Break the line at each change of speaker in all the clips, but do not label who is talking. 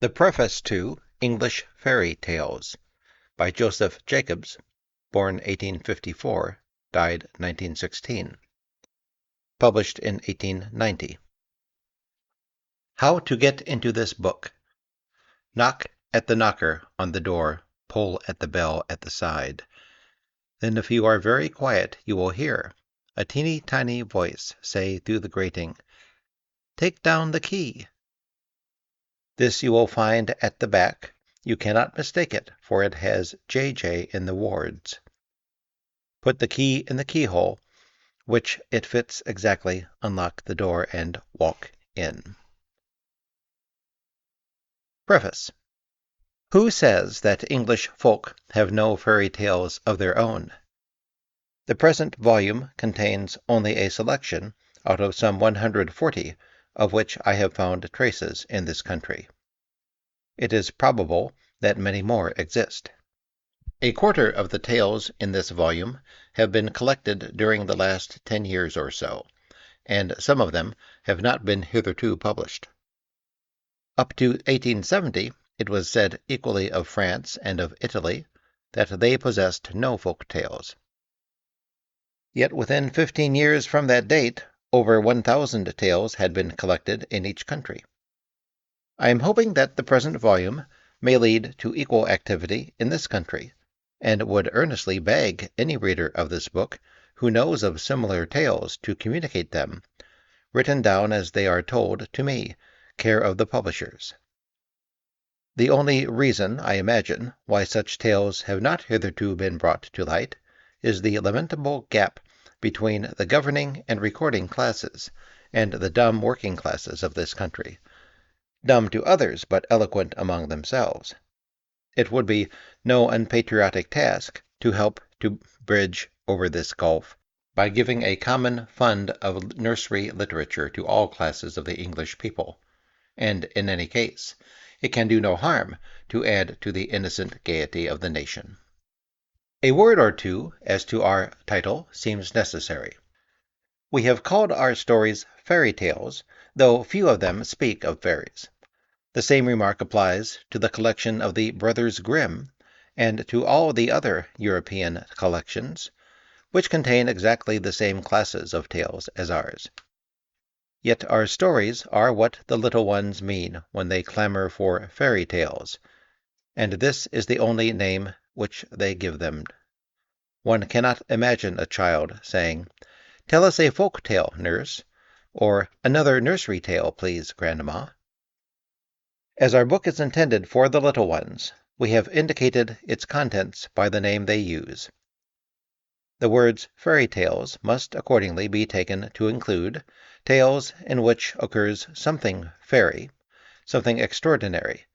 The Preface to English Fairy Tales by Joseph Jacobs, born 1854, died 1916. Published in 1890. How to get into this book. Knock at the knocker on the door, pull at the bell at the side. Then if you are very quiet you will hear a teeny tiny voice say through the grating, "Take down the key." This you will find at the back. You cannot mistake it, for it has JJ in the wards. Put the key in the keyhole, which it fits exactly, unlock the door, and walk in. Preface. Who says that English folk have no fairy tales of their own? The present volume contains only a selection out of some 140 of which I have found traces in this country. It is probable that many more exist. A quarter of the tales in this volume have been collected during the last 10 years or so, and some of them have not been hitherto published. Up to 1870, it was said equally of France and of Italy that they possessed no folk tales. Yet within 15 years from that date, over 1,000 tales had been collected in each country. I am hoping that the present volume may lead to equal activity in this country, and would earnestly beg any reader of this book who knows of similar tales to communicate them, written down as they are told to me, care of the publishers. The only reason, I imagine, why such tales have not hitherto been brought to light is the lamentable gap between the governing and recording classes and the dumb working classes of this country, dumb to others but eloquent among themselves. It would be no unpatriotic task to help to bridge over this gulf by giving a common fund of nursery literature to all classes of the English people, and in any case, it can do no harm to add to the innocent gaiety of the nation. A word or two as to our title seems necessary. We have called our stories fairy tales, though few of them speak of fairies. The same remark applies to the collection of the Brothers Grimm, and to all the other European collections, which contain exactly the same classes of tales as ours. Yet our stories are what the little ones mean when they clamor for fairy tales, and this is the only name which they give them. One cannot imagine a child saying, "Tell us a folk tale, nurse," or "Another nursery tale, please, grandma." As our book is intended for the little ones, we have indicated its contents by the name they use. The words fairy tales must accordingly be taken to include tales in which occurs something fairy, something extraordinary,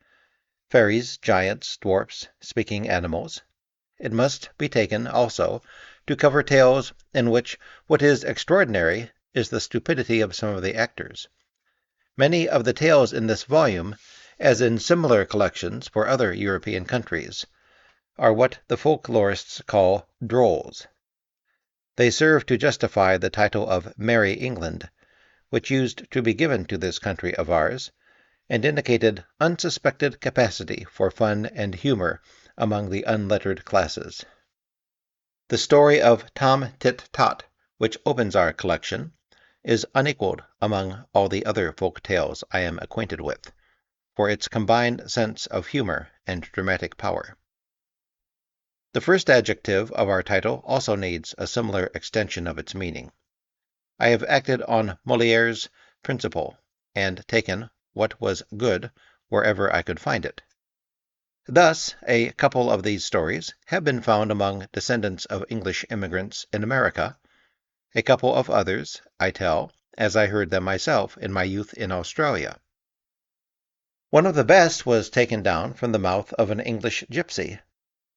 fairies, giants, dwarfs, speaking animals. It must be taken, also, to cover tales in which what is extraordinary is the stupidity of some of the actors. Many of the tales in this volume, as in similar collections for other European countries, are what the folklorists call drolls. They serve to justify the title of Merry England, which used to be given to this country of ours, and indicated unsuspected capacity for fun and humor among the unlettered classes. The story of Tom Tit Tot, which opens our collection, is unequaled among all the other folk tales I am acquainted with, for its combined sense of humor and dramatic power. The first adjective of our title also needs a similar extension of its meaning. I have acted on Molière's principle, and taken what was good wherever I could find it. Thus, a couple of these stories have been found among descendants of English immigrants in America. A couple of others I tell as I heard them myself in my youth in Australia. One of the best was taken down from the mouth of an English gypsy.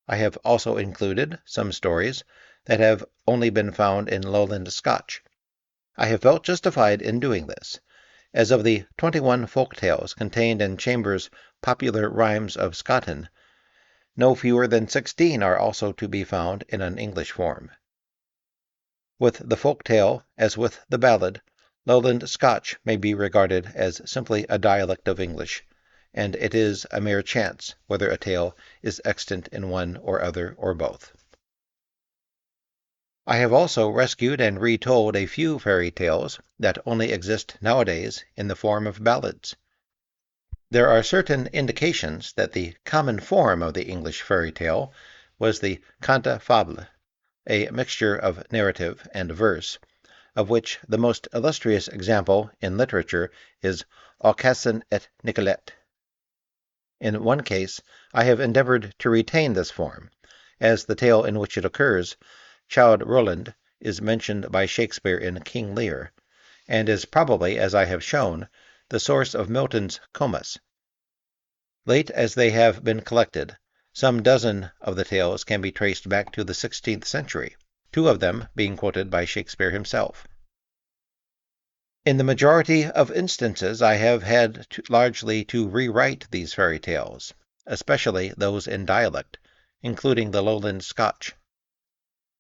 I have also included some stories that have only been found in Lowland Scotch. I have felt justified in doing this, as of the 21 folk tales contained in Chambers' Popular Rhymes of Scotland, no fewer than 16 are also to be found in an English form. With the folk tale, as with the ballad, Lowland Scotch may be regarded as simply a dialect of English, and it is a mere chance whether a tale is extant in one or other or both. I have also rescued and retold a few fairy tales that only exist nowadays in the form of ballads. There are certain indications that the common form of the English fairy tale was the conte fable, a mixture of narrative and verse, of which the most illustrious example in literature is Aucassin et Nicolette. In one case, I have endeavored to retain this form, as the tale in which it occurs, Childe Roland, is mentioned by Shakespeare in King Lear, and is probably, as I have shown, the source of Milton's Comus. Late as they have been collected, some dozen of the tales can be traced back to the 16th century, two of them being quoted by Shakespeare himself. In the majority of instances, I have had largely to rewrite these fairy tales, especially those in dialect, including the Lowland Scotch.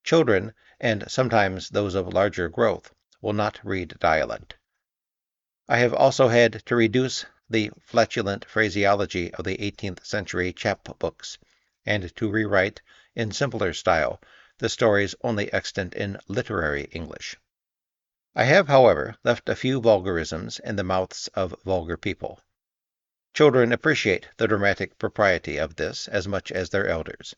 Children, and sometimes those of larger growth, will not read dialect. I have also had to reduce the flatulent phraseology of the 18th century chapbooks, and to rewrite, in simpler style, the stories only extant in literary English. I have, however, left a few vulgarisms in the mouths of vulgar people. Children appreciate the dramatic propriety of this as much as their elders.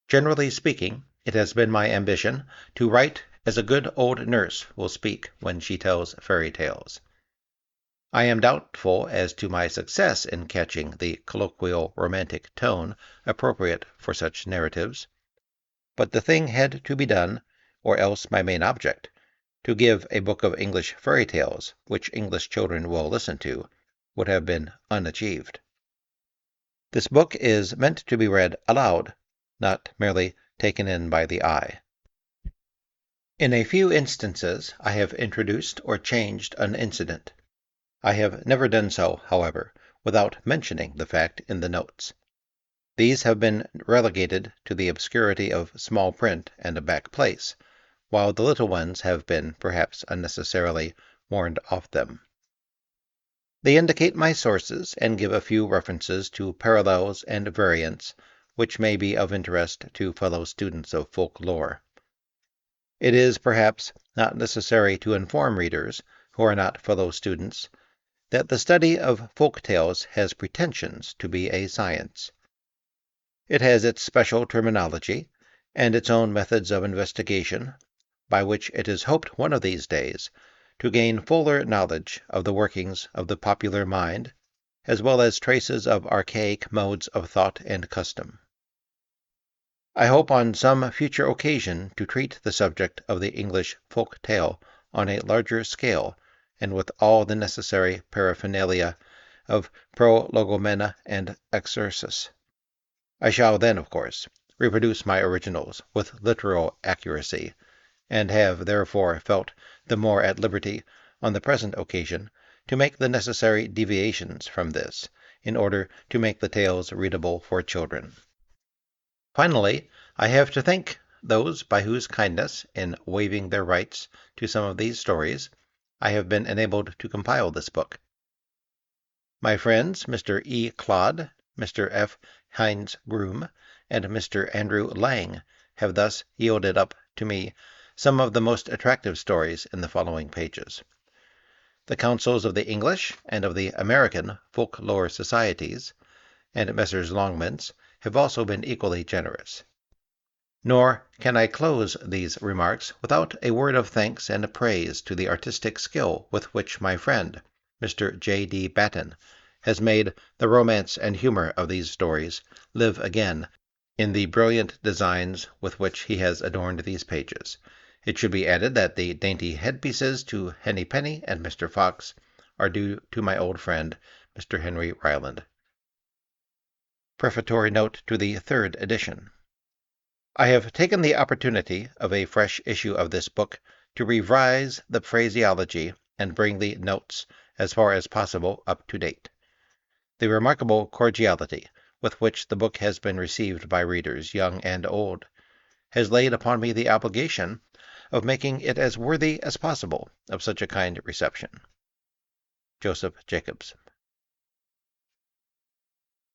Generally speaking, it has been my ambition to write as a good old nurse will speak when she tells fairy tales. I am doubtful as to my success in catching the colloquial romantic tone appropriate for such narratives, but the thing had to be done, or else my main object, to give a book of English fairy tales which English children will listen to, would have been unachieved. This book is meant to be read aloud, not merely taken in by the eye. In a few instances I have introduced or changed an incident. I have never done so, however, without mentioning the fact in the notes. These have been relegated to the obscurity of small print and a back place, while the little ones have been, perhaps unnecessarily, warned off them. They indicate my sources and give a few references to parallels and variants which may be of interest to fellow students of folklore. It is, perhaps, not necessary to inform readers, who are not fellow students, that the study of folk tales has pretensions to be a science. It has its special terminology, and its own methods of investigation, by which it is hoped one of these days to gain fuller knowledge of the workings of the popular mind, as well as traces of archaic modes of thought and custom. I hope on some future occasion to treat the subject of the English folk tale on a larger scale, and with all the necessary paraphernalia of prolegomena and exercis. I shall then, of course, reproduce my originals with literal accuracy, and have therefore felt the more at liberty, on the present occasion, to make the necessary deviations from this, in order to make the tales readable for children. Finally, I have to thank those by whose kindness, in waiving their rights to some of these stories, I have been enabled to compile this book. My friends, Mr. E. Clodd, Mr. F. Hines Groom, and Mr. Andrew Lang, have thus yielded up to me some of the most attractive stories in the following pages. The councils of the English and of the American folklore societies, and Messrs. Longmans, have also been equally generous. Nor can I close these remarks without a word of thanks and praise to the artistic skill with which my friend, Mr. J. D. Batten, has made the romance and humor of these stories live again in the brilliant designs with which he has adorned these pages. It should be added that the dainty headpieces to Henny Penny and Mr. Fox are due to my old friend, Mr. Henry Ryland. Prefatory note to the third edition. I have taken the opportunity of a fresh issue of this book to revise the phraseology and bring the notes, as far as possible, up to date. The remarkable cordiality with which the book has been received by readers, young and old, has laid upon me the obligation of making it as worthy as possible of such a kind reception. Joseph Jacobs.